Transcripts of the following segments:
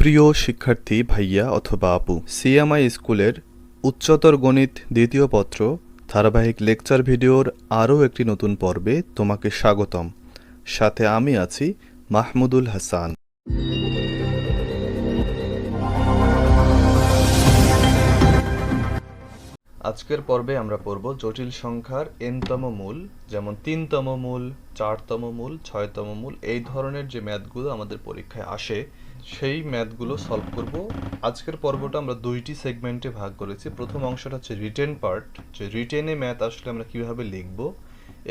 প্রিয় শিক্ষার্থী ভাইয়া অথবা আপু, সিএমআই স্কুলের উচ্চতর গণিত দ্বিতীয় পত্র ধারাবাহিক লেকচার ভিডিওর আরও একটি নতুন পর্বে তোমাকে স্বাগতম। সাথে আমি আছি মাহমুদুল হাসান। আজকের পর্বে আমরা পড়ব জটিল সংখ্যার এনতম মূল, যেমন 3তম মূল, 4তম মূল, 6তম মূল। এই ধরনের যে ম্যাথগুলো আমাদের পরীক্ষায় আসে সেই ম্যাথগুলো সলভ করব। আজকের পর্বটা আমরা দুইটি সেগমেন্টে ভাগ করেছি। প্রথম অংশটা হচ্ছে রিটেন পার্ট, যে রিটেনে ম্যাথ আসলে আমরা কিভাবে লিখব,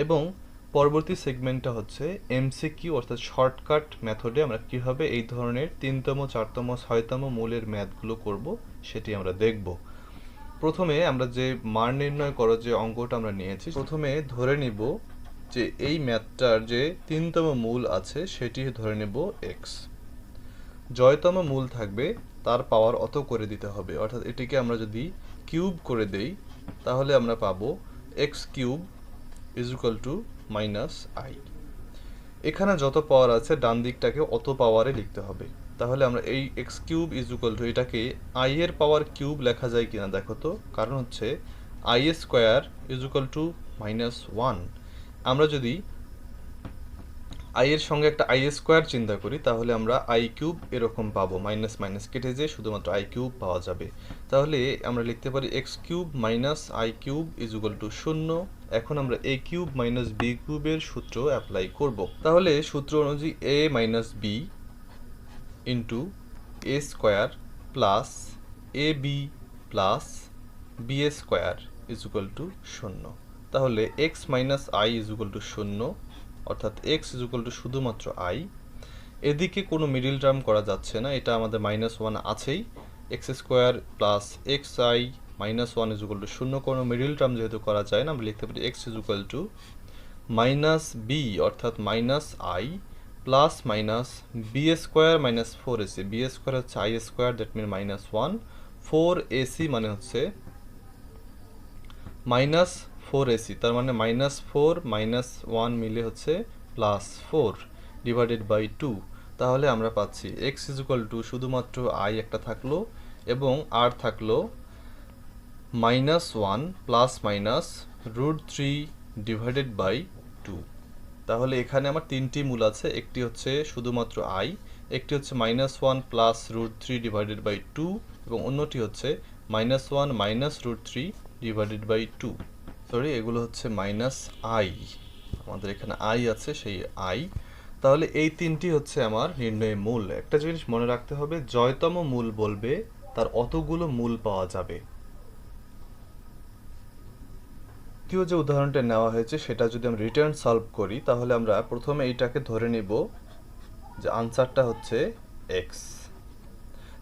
এবং পরবর্তী সেগমেন্টটা হচ্ছে এমসিকিউ অর্থাৎ শর্টকাট মেথডে আমরা কিভাবে এই ধরনের 3তম, 4তম, 6তম মূলের ম্যাথগুলো করব সেটি আমরা দেখব। প্রথমে আমরা যে মান নির্ণয় করো যে অঙ্কটা আমরা নিয়েছি, প্রথমে ধরে নিব যে এই ম্যাথটার যে 3তম মূল আছে সেটি ধরে নেব এক্স। জয়তম মূল থাকবে তার পাওয়ার অত করে দিতে হবে, অর্থাৎ এটিকে আমরা যদি কিউব করে দেই তাহলে আমরা পাবো x cube is equal to minus I. এখানে যত পাওয়ার আছে ডান দিকটাকে অত পাওয়ারে লিখতে হবে। তাহলে আমরা এই x cube is equal two এটাকে আই এর পাওয়ার কিউব লেখা যায় কিনা দেখো তো, কারণ হচ্ছে I square is equal to minus one. আমরা যদি আই এর সঙ্গে একটা আই স্কোয়ার চিন্তা করি তাহলে আমরা আই কিউব এরকম পাবো, মাইনাস মাইনাস কেটে যেয়ে শুধুমাত্র আই কিউব পাওয়া যাবে। তাহলে আমরা লিখতে পারি x cube minus I cube is equal to শূন্য। এখন আমরা এ কিউব মাইনাস বি কিউবের সূত্র অ্যাপ্লাই করব। তাহলে সূত্র অনুযায়ী A minus B into A square plus A B plus B A square is equal to শূন্য। তাহলে X minus I is equal to শূন্য, অর্থাৎ এক্স ইজ ইকুয়াল টু শুধুমাত্র আই। এদিকে কোনো মিডিল টার্ম করা যাচ্ছে না, এটা আমাদের মাইনাস ওয়ান আছেই। X square plus X I minus one is equal to শূন্য, কোনো মিডিল টার্ম যেহেতু করা যায় না আমরা লিখতে পারি X is equal to minus B অর্থাৎ minus I plus minus B square minus four AC. B square হচ্ছে I square, that mean minus one. Four AC মানে হচ্ছে মাইনাস ফোর এসি, তার মানে মাইনাস ফোর মাইনাস ওয়ান মিলে হচ্ছে plus four divided by two. তাহলে আমরা পাচ্ছি এক্স ইজ ইকুয়াল টু শুধুমাত্র আই একটা থাকলো এবং আর থাকলো minus one plus minus root three divided by two. তাহলে এখানে আমার তিনটি মূল আছে, একটি হচ্ছে শুধুমাত্র আই, একটি হচ্ছে minus one plus root three divided by two, এবং অন্যটি হচ্ছে minus one minus root three divided by two. Sorry, এগুলো হচ্ছে মাইনাস আই, আমাদের এখানে আই আছে সেই আই। তাহলে এই তিনটি হচ্ছে আমার নির্ণয় মূল। একটা জিনিস মনে রাখতে হবে, জয়তম মূল বলবে তার অতগুলো মূল পাওয়া যাবে। দ্বিতীয় যে উদাহরণটা নেওয়া হয়েছে সেটা যদি আমরা রিটার্ন সলভ করি তাহলে আমরা প্রথমে এইটাকে ধরে নিব যে আনসারটা হচ্ছে এক্স।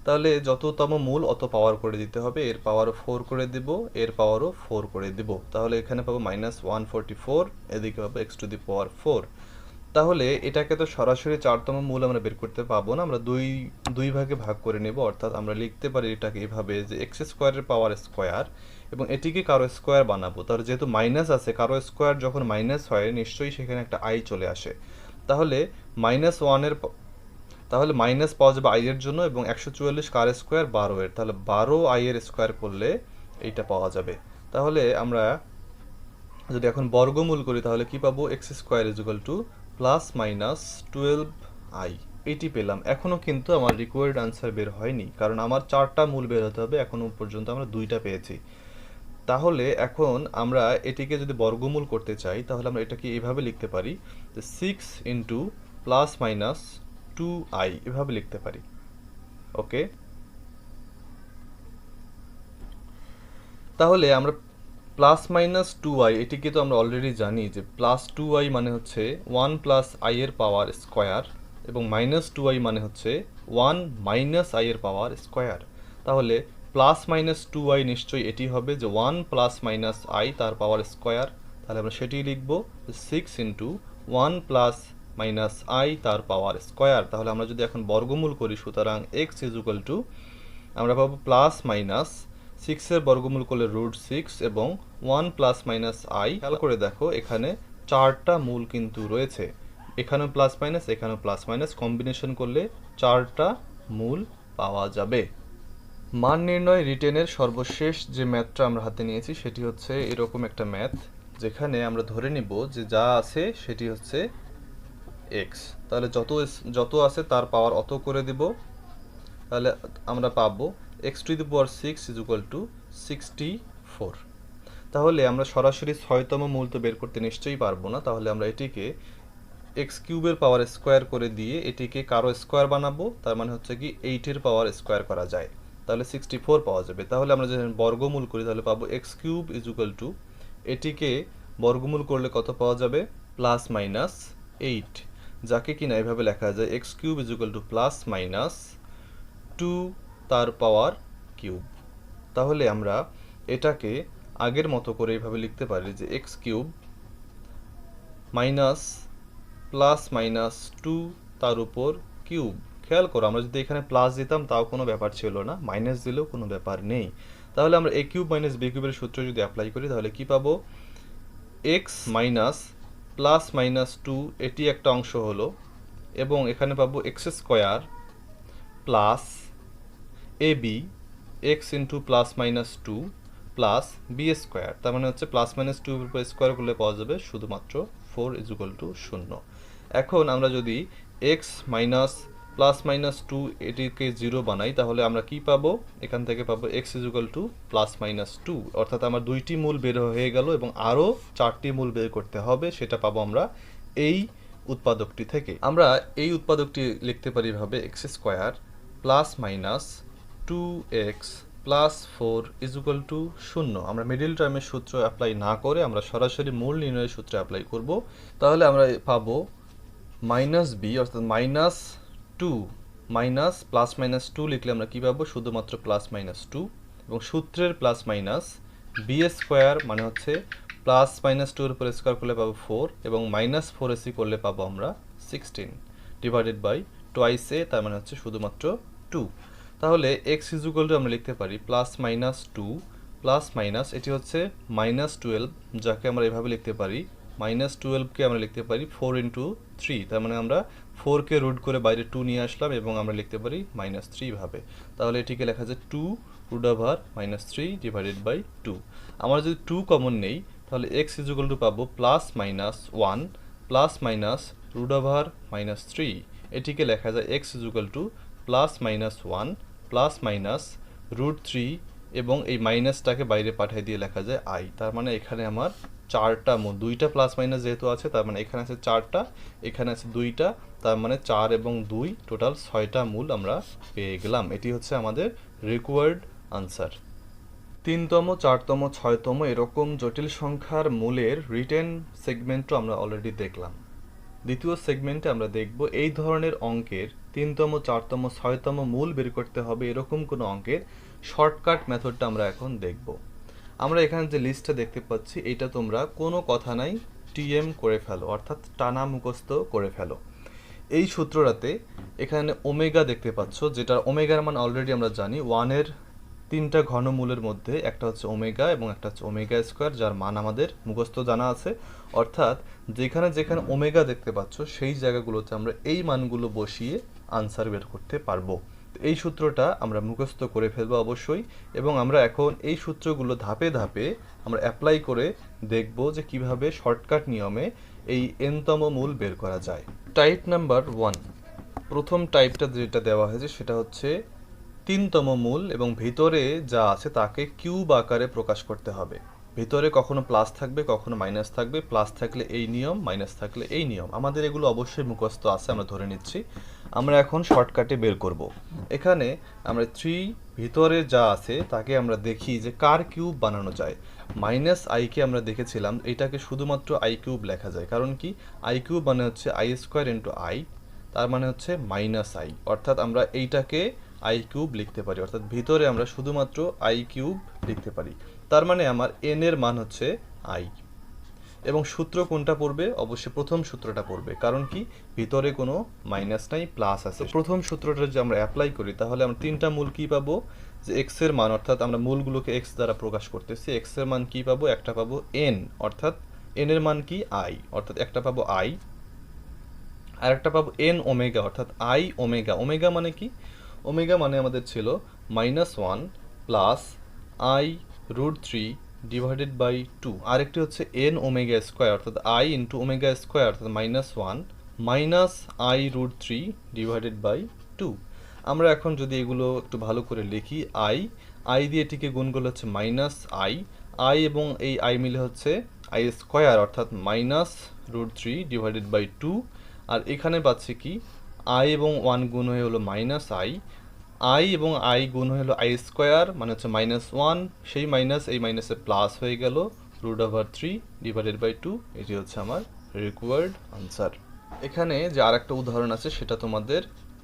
তাহলে যততম মূল অত পাওয়ার করে দিতে হবে, এর পাওয়ারও ফোর করে দিব, এর পাওয়ারও ফোর করে দিব। তাহলে এখানে পাবো মাইনাস 144, এদিকে পাবো x to the power four. তাহলে এটাকে তো সরাসরি 4তম মূল আমরা বের করতে পাবো না, আমরা দুই ভাগে ভাগ করে নেব। অর্থাৎ আমরা লিখতে পারি এটাকে এভাবে যে এক্স স্কোয়ারের পাওয়ার স্কোয়ার এবং এটিকে কারো স্কোয়ার বানাবো। তাহলে যেহেতু মাইনাস আছে, কারো স্কোয়ার যখন মাইনাস হয় নিশ্চয়ই সেখানে একটা আই চলে আসে। তাহলে মাইনাস ওয়ানের তাহলে মাইনাস পাওয়া যাবে আই এর জন্য, এবং 144 কার স্কোয়ার 12 এর, তাহলে 12 আই এর স্কোয়ার করলে এইটা পাওয়া যাবে। তাহলে আমরা যদি এখন বর্গমূল করি তাহলে কি পাবো, X square is equal to plus minus 12 I, এটি পেলাম। এখনও কিন্তু আমার রিকোয়ার্ড আনসার বের হয়নি, কারণ আমার 4টা মূল বের হতে হবে, এখনও পর্যন্ত আমরা 2টা পেয়েছি। তাহলে এখন আমরা এটিকে যদি বর্গমূল করতে চাই তাহলে আমরা এটাকে এইভাবে লিখতে পারি যে 6 ইন্টু প্লাস মাইনাস 2i, এভাবে লিখতে পারি। ওকে, তাহলে আমরা প্লাস মাইনাস 2i এটিকে তো আমরা অলরেডি জানি যে প্লাস 2i মানে হচ্ছে 1 প্লাস আই এর পাওয়ার স্কোয়ার, এবং মাইনাস 2i মানে হচ্ছে 1 মাইনাস আই এর পাওয়ার স্কোয়ার। তাহলে প্লাস মাইনাস 2i নিশ্চয়ই এটি হবে যে 1 প্লাস মাইনাস আই তার পাওয়ার স্কোয়ার। তাহলে আমরা সেটি লিখব 6 ইন্টু 1 প্লাস মাইনাস আই তার পাওয়ার স্কোয়ার। তাহলে আমরা যদি এখন বর্গমূল করি সুতরাং এক্স ইজ ইকুয়াল টু আমরা পাবো প্লাস মাইনাস 6 এর বর্গমূল করলে রুট 6 এবং 1 প্লাস মাইনাস আই। খেয়াল করে দেখো এখানে 4টা মূল কিন্তু রয়েছে, এখানেও প্লাস মাইনাস এখানেও প্লাস মাইনাস, কম্বিনেশন করলে 4টা মূল পাওয়া যাবে। মান নির্ণয় রিটেনের সর্বশেষ যে ম্যাথটা আমরা হাতে নিয়েছি সেটি হচ্ছে এরকম একটা ম্যাথ, যেখানে আমরা ধরে নিব যে যা আছে সেটি হচ্ছে এক্স। তাহলে যত আছে তার পাওয়ার অত করে দিব, তাহলে আমরা পাবো x to the power 6 is equal two 64। তাহলে আমরা সরাসরি 6তম মূল তো বের করতে নিশ্চয়ই পারবো না, তাহলে আমরা এটিকে এক্স কিউবের পাওয়ার স্কোয়ার করে দিয়ে এটিকে কারো স্কোয়ার বানাবো, তার মানে হচ্ছে কি 8-এর পাওয়ার স্কোয়ার করা যায়, তাহলে 64 পাওয়া যাবে। তাহলে আমরা যদি বর্গমূল করি তাহলে পাবো x cube is equal two, এটিকে বর্গমূল করলে কত পাওয়া যাবে, প্লাস মাইনাস 8, যাকে কিনা এভাবে লেখা যায় x cube is equal to plus minus 2 তার পাওয়ার কিউব। তাহলে আমরা এটাকে আগের মতো করে এইভাবে লিখতে পারি যে x cube minus plus minus 2 তার উপর কিউব। খেয়াল করো, আমরা যদি এখানে প্লাস দিতাম তাও কোনো ব্যাপার ছিল না, মাইনাস দিলেও কোনো ব্যাপার নেই। তাহলে আমরা এ কিউব মাইনাস বি কিউবের সূত্র যদি অ্যাপ্লাই করি তাহলে কি পাবো, এক্স মাইনাস প্লাস মাইনাস 2 এটি একটা অংশ হলো, এবং এখানে পাবো X square plus A B X into plus minus 2 plus B square, তার মানে হচ্ছে প্লাস মাইনাস 2 এর উপর স্কোয়ার করলে পাওয়া যাবে শুধুমাত্র 4 ইজ ইকুয়াল টু 0। এখন আমরা যদি এক্স মাইনাস প্লাস মাইনাস 2 এটিকে 0 বানাই তাহলে আমরা কি পাবো, এখান থেকে পাবো x is equal to plus minus 2, অর্থাৎ আমার 2টি মূল বের হয়ে গেল এবং আরও 4টি মূল বের করতে হবে, সেটা পাবো আমরা এই উৎপাদকটি থেকে। আমরা এই উৎপাদকটি লিখতে পারি ভাবে x square plus minus 2x plus 4 is equal two 0। আমরা মিডিল টার্মের সূত্র অ্যাপ্লাই না করে আমরা সরাসরি মূল নির্ণয়ের সূত্রে অ্যাপ্লাই করব। তাহলে আমরা পাবো মাইনাস বি, অর্থাৎ মাইনাস 2 মাইনাস প্লাস মাইনাস 2 লিখলে আমরা কী পাবো, শুধুমাত্র প্লাস মাইনাস 2, এবং সূত্রের প্লাস মাইনাস বি স্কোয়ার মানে হচ্ছে প্লাস মাইনাস 2 এর উপর স্কোয়ার করলে পাবো 4, এবং মাইনাস 4ac করলে পাবো আমরা 16 ডিভাইডেড বাই টোয়াইস এ, তার মানে হচ্ছে শুধুমাত্র 2। তাহলে এক্স ইজ ইকুয়াল টু আমরা লিখতে পারি প্লাস মাইনাস 2 প্লাস মাইনাস এটি হচ্ছে মাইনাস 12, যাকে আমরা এভাবে লিখতে পারি মাইনাস 12কে আমরা লিখতে পারি 4 ইন্টু 3, তার মানে আমরা 4কে রুট করে বাইরে 2 নিয়ে আসলাম এবং আমরা লিখতে পারি মাইনাস 3 ভাবে। তাহলে এটিকে লেখা যায় 2 root over minus 3 divided by 2। আমরা যদি 2 কমন নেই তাহলে এক্স ইজ ইকুয়াল টু পাবো plus minus 1 plus minus root over minus 3, এটিকে লেখা যায় x is equal to plus minus 1 plus minus root 3, এবং এই মাইনাসটাকে বাইরে পাঠিয়ে দিয়ে লেখা যায় আই। তার মানে এখানে আমার 4টা মূল, 2টা প্লাস মাইনাস যেহেতু আছে তার মানে এখানে আছে 4টা, এখানে আছে 2টা, তার মানে 4 এবং 2 টোটাল 6টা মূল আমরা পেয়ে গেলাম। এটি হচ্ছে আমাদের রিকোয়ার্ড আনসার। 3তম 4তম 6তম এরকম জটিল সংখ্যার মূলের রিটেন সেগমেন্টও আমরা অলরেডি দেখলাম। দ্বিতীয় সেগমেন্টে আমরা দেখব এই ধরনের অঙ্কের 3তম 4তম 6তম মূল বের করতে হবে এরকম কোনো অঙ্কের শর্টকাট মেথডটা আমরা এখন দেখব। আমরা এখানে যে লিস্টটা দেখতে পাচ্ছি এটা তোমরা কোনো কথা নাই টিএম করে ফেলো, অর্থাৎ টানা মুখস্থ করে ফেলো। এই সূত্রটাতে এখানে ওমেগা দেখতে পাচ্ছ, যেটার ওমেগার মান অলরেডি আমরা জানি 1-এর 3টা ঘনমূলের মধ্যে একটা হচ্ছে ওমেগা এবং একটা হচ্ছে ওমেগা স্কোয়ার, যার মান আমাদের মুখস্থ জানা আছে। অর্থাৎ যেখানে যেখানে ওমেগা দেখতে পাচ্ছ সেই জায়গাগুলোতে আমরা এই মানগুলো বসিয়ে আনসার বের করতে পারবো। এই সূত্রটা আমরা মুখস্থ করে ফেলবো অবশ্যই, এবং আমরা এখন এই সূত্রগুলো ধাপে ধাপে আমরা অ্যাপ্লাই করে দেখব যে কিভাবে শর্টকাট নিয়মে এই এনতম মূল বের করা যায়। টাইপ নাম্বার 1, প্রথম টাইপটা যেটা দেওয়া হয়েছে সেটা হচ্ছে 3তম মূল এবং ভিতরে যা আছে তাকে কিউব আকারে প্রকাশ করতে হবে। ভিতরে কখনো প্লাস থাকবে কখনো মাইনাস থাকবে, প্লাস থাকলে এই নিয়ম, মাইনাস থাকলে এই নিয়ম, আমাদের এগুলো অবশ্যই মুখস্থ আছে, আমরা ধরে নিচ্ছি। আমরা এখন শর্টকাটে বের করব। এখানে আমরা 3 ভিতরে যা আছে তাকে আমরা দেখি যে কার কিউব বানানো যায়। মাইনাস আইকে আমরা দেখেছিলাম এটাকে শুধুমাত্র আই কিউব লেখা যায়, কারণ কি আই কিউব মানে হচ্ছে আই স্কোয়ার ইন্টু আই, তার মানে হচ্ছে মাইনাস আই, অর্থাৎ আমরা এইটাকে আই কিউব লিখতে পারি, অর্থাৎ ভিতরে আমরা শুধুমাত্র আই কিউব লিখতে পারি। তার মানে আমার এন এর মান হচ্ছে আই, এবং সূত্র কোনটা পড়বে, অবশ্যই প্রথম সূত্রটা পড়বে, কারণ কি ভিতরে কোনো মাইনাস নাই, প্লাস আছে। প্রথম সূত্রটা যদি আমরা অ্যাপ্লাই করি তাহলে আমরা 3টা মূল কি পাবো, যে এক্স এর মান, অর্থাৎ আমরা মূলগুলোকে এক্স দ্বারা প্রকাশ করতেছি, এক্স এর মান কি পাবো, একটা পাবো এন, অর্থাৎ এন এর মান কি আই, অর্থাৎ একটা পাবো আই, আর একটা পাবো এন ওমেগা, অর্থাৎ আই ওমেগা। ওমেগা মানে কি, ওমেগা মানে আমাদের ছিল -1 plus i root three divided by two, আরেকটি হচ্ছে এন ওমেগা স্কোয়ার অর্থাৎ আই ইন্টু ওমেগা স্কোয়ার অর্থাৎ -1 minus i root three divided by two. আমরা এখন যদি এগুলো একটু ভালো করে লিখি, আই দিয়ে এটিকে গুণ করলে হচ্ছে আই এবং এই আই মিলে হচ্ছে আই স্কোয়ার অর্থাৎ -√3 ডিভাইডেড বাই টু। আর এখানে পাচ্ছি কি আই এবং 1 গুণ হয়ে হলো আই এবং আই গুণ হয়ে হলো আই স্কোয়ার মানে হচ্ছে -1, সেই মাইনাস এই মাইনাসে প্লাস হয়ে গেল √3 ডিভাইডেড বাই টু। এটি হচ্ছে আমার রিকোয়ার্ড আনসার। এখানে যে আরেকটা উদাহরণ আছে সেটা তোমাদের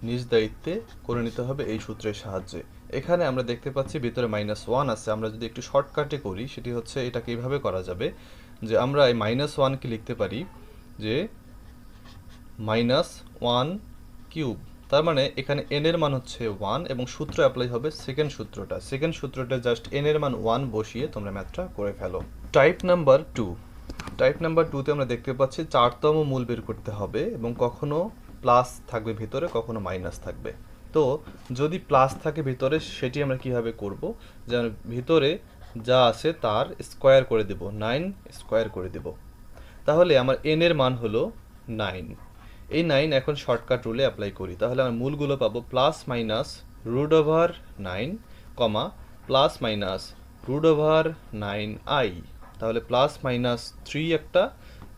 নিজ দায়িত্বে করে নিতে হবে এই সূত্রের সাহায্যে। এখানে আমরা দেখতে পাচ্ছি ভিতরে -1 আছে, আমরা যদি একটু শর্টকাটে করি সেটি হচ্ছে এটাকে এইভাবে করা যাবে যে আমরা এই -1কে লিখতে পারি যে -1 কিউব, তার মানে এখানে n এর মান হচ্ছে 1 এবং সূত্র অ্যাপ্লাই হবে সেকেন্ড সূত্রটা জাস্ট n এর মান 1 বসিয়ে তোমরা ম্যাথটা করে ফেলো। টাইপ নাম্বার 2তে আমরা দেখতে পাচ্ছি 4তম মূল বের করতে হবে এবং কখনো প্লাস থাকবে ভিতরে কখনো মাইনাস থাকবে। তো যদি প্লাস থাকে ভিতরে সেটি আমরা কিভাবে করব, যেমন ভিতরে যা আছে তার স্কোয়ার করে দেব, 9 স্কোয়ার করে দেব। তাহলে আমার n এর মান হলো 9, এই 9 এখন শর্টকাট রুলে অ্যাপ্লাই করি, তাহলে আমার মূলগুলো পাবো +-√9, প্লাস মাইনাস √9i, তাহলে +-3 একটা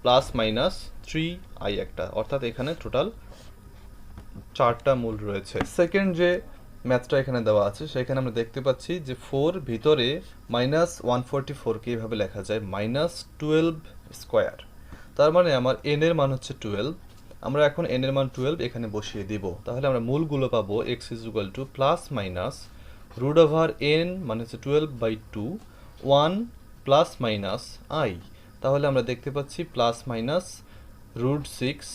+-3i একটা, অর্থাৎ এখানে টোটাল 4টা মূল রয়েছে। সেকেন্ড যে ম্যাথটা এখানে দেওয়া আছে সেখানে আমরা দেখতে পাচ্ছি যে 4 ভিতরে -144কে এইভাবে লেখা যায় -12 স্কোয়ার, তার মানে আমার n এর মান হচ্ছে 12। আমরা এখন n এর মান 12 এখানে বসিয়ে দিব, তাহলে আমরা মূলগুলো পাবো x +-√n মানে হচ্ছে 12/2 1 +-i, তাহলে আমরা দেখতে পাচ্ছি +-√6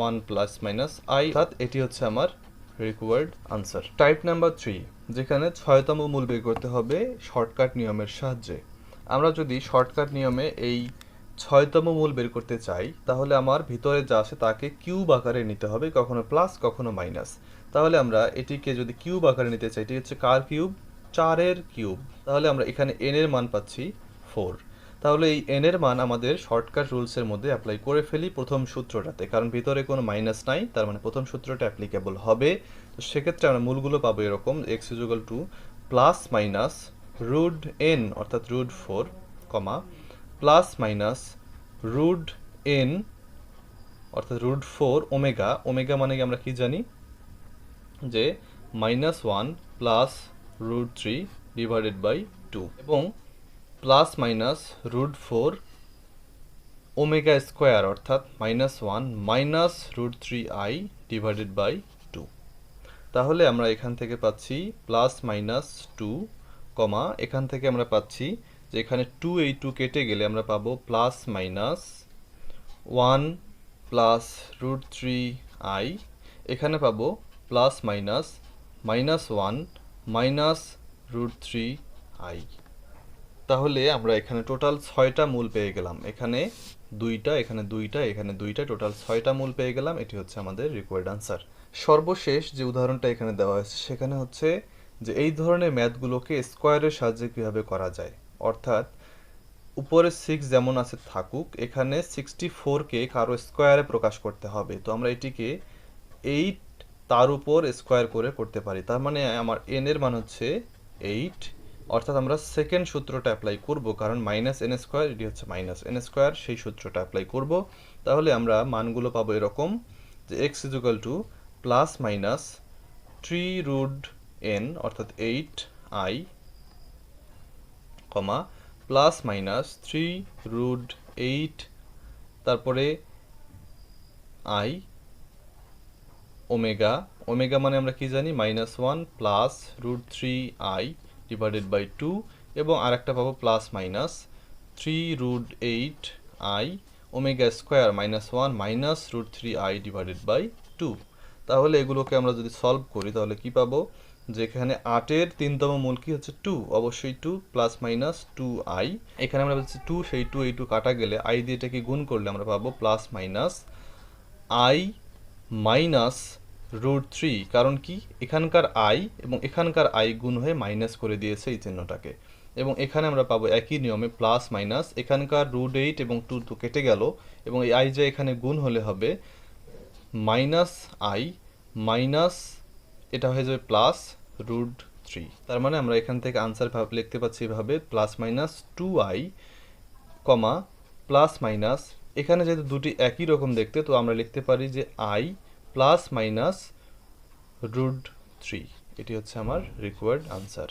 1 +-i, অর্থাৎ এটি হচ্ছে আমার রিকোয়ার্ড আনসার। টাইপ নাম্বার 3 যেখানে 6তম মূল বের করতে হবে শর্টকাট নিয়মের সাহায্যে। আমরা যদি শর্টকাট নিয়মে এই 6তম মূল বের করতে চাই তাহলে আমার ভিতরে যা আছে তাকে কিউব আকারে নিতে হবে, কখনো প্লাস কখনো মাইনাস। তাহলে আমরা এটিকে যদি কিউব আকারে নিতে চাই, এটি হচ্ছে কার কিউব? 4-এর কিউব। তাহলে আমরা এখানে n এর মান পাচ্ছি 4, তাহলে এই n এর মান আমাদের শর্টকাট রুলসের মধ্যে অ্যাপ্লাই করে ফেলি প্রথম সূত্রটাতে, কারণ ভিতরে কোনো মাইনাস নাই, তার মানে প্রথম সূত্রটা অ্যাপ্লিকেবল হবে। তো সেক্ষেত্রে আমরা মূলগুলো পাবো এরকম x +-√n অর্থাৎ √4, +-√n অর্থাৎ √4 ওমেগা মানে আমরা কি জানি যে -1 +-√3 ডিভাইডেড বাই 2 এবং +-√4 ওমেগা স্কোয়ার অর্থাৎ -1 -√3i ডিভাইডেড বাই 2। তাহলে আমরা এখান থেকে পাচ্ছি +-2, এখান থেকে আমরা পাচ্ছি যে এখানে 2 এই 2 কেটে গেলে আমরা পাবো +-1 +√3i, এখানে পাবো +-1 -√3i। তাহলে আমরা এখানে টোটাল 6টা মূল পেয়ে গেলাম, এখানে 2টা এখানে 2টা এখানে 2টা, টোটাল 6টা মূল পেয়ে গেলাম। এটি হচ্ছে আমাদের রিকোয়ার্ড আনসার। সর্বশেষ যে উদাহরণটা এখানে দেওয়া হয়েছে সেখানে হচ্ছে যে এই ধরনের ম্যাথগুলোকে স্কোয়ারের সাহায্যে কীভাবে করা যায়, অর্থাৎ উপরে 6 যেমন আছে থাকুক, এখানে 64কে কারো স্কোয়ারে প্রকাশ করতে হবে। তো আমরা এটিকে 8 তার উপর স্কোয়ার করে করতে পারি, তার মানে আমার n এর মান হচ্ছে 8, অর্থাৎ আমরা সেকেন্ড সূত্রটা অ্যাপ্লাই করব, কারণ -n², এটি হচ্ছে -n², সেই সূত্রটা অ্যাপ্লাই করব। তাহলে আমরা মানগুলো পাবো এরকম যে x +-3√n অর্থাৎ 8i, +-3√8 তারপরে i ওমেগা মানে আমরা কি জানি -1 +-√3i ডিভাইডেড বাই 2 এবং আরেকটা পাবো +-3√8i omega square -1 -√3i divided by 2। তাহলে এগুলোকে আমরা যদি সলভ করি তাহলে কি পাবো, যেখানে 8-এর 3তম মূল কি হচ্ছে 2, অবশ্যই 2 +-2i, এখানে আমরা বলছি 2, সেই 2 এই 2 কাটা গেলে i দিয়ে এটাকে গুণ করলে আমরা পাবো +-i √3, কারণ কি এখানকার i এবং এখানকার i গুণ হয়ে মাইনাস করে দিয়েছে এই চিহ্নটাকে, এবং এখানে আমরা পাবো একই নিয়মে প্লাস মাইনাস, এখানকার √8 এবং 2 তো কেটে গেল, এবং এই i যে এখানে গুণ হলে হবে মাইনাস i মাইনাস, এটা হয়ে যাবে প্লাস √3। তার মানে আমরা এখান থেকে আনসার লিখতে পাচ্ছি এভাবে প্লাস মাইনাস 2i কমা প্লাস মাইনাস, এখানে যেহেতু দুটি একই রকম দেখতে, তো আমরা লিখতে পারি যে i প্লাস মাইনাস √3। এটি হচ্ছে আমার রিকোয়ার্ড আনসার।